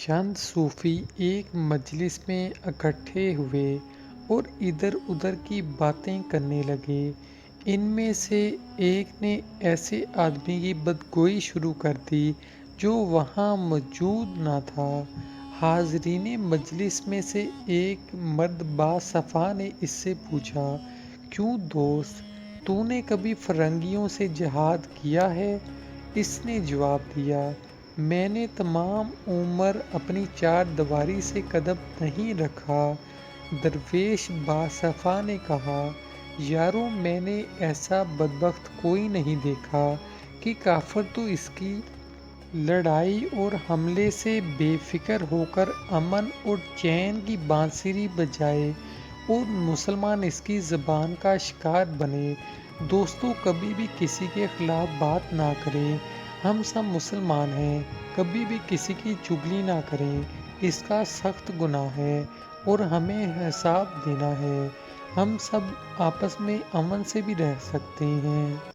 چند صوفی ایک مجلس میں اکٹھے ہوئے اور ادھر ادھر کی باتیں کرنے لگے۔ ان میں سے ایک نے ایسے آدمی کی بدگوئی شروع کر دی جو وہاں موجود نہ تھا۔ حاضرین مجلس میں سے ایک مرد باصفا نے اس سے پوچھا، کیوں دوست، تو نے کبھی فرنگیوں سے جہاد کیا ہے؟ اس نے جواب دیا، میں نے تمام عمر اپنی چار دیواری سے قدم نہیں رکھا۔ درویش باصفا نے کہا، یارو میں نے ایسا بدبخت کوئی نہیں دیکھا کہ کافر تو اس کی لڑائی اور حملے سے بے فکر ہو کر امن اور چین کی بانسری بجائے اور مسلمان اس کی زبان کا شکار بنے۔ دوستو، کبھی بھی کسی کے خلاف بات نہ کریں، ہم سب مسلمان ہیں۔ کبھی بھی کسی کی چغلی نہ کریں، اس کا سخت گناہ ہے اور ہمیں حساب دینا ہے۔ ہم سب آپس میں امن سے بھی رہ سکتے ہیں۔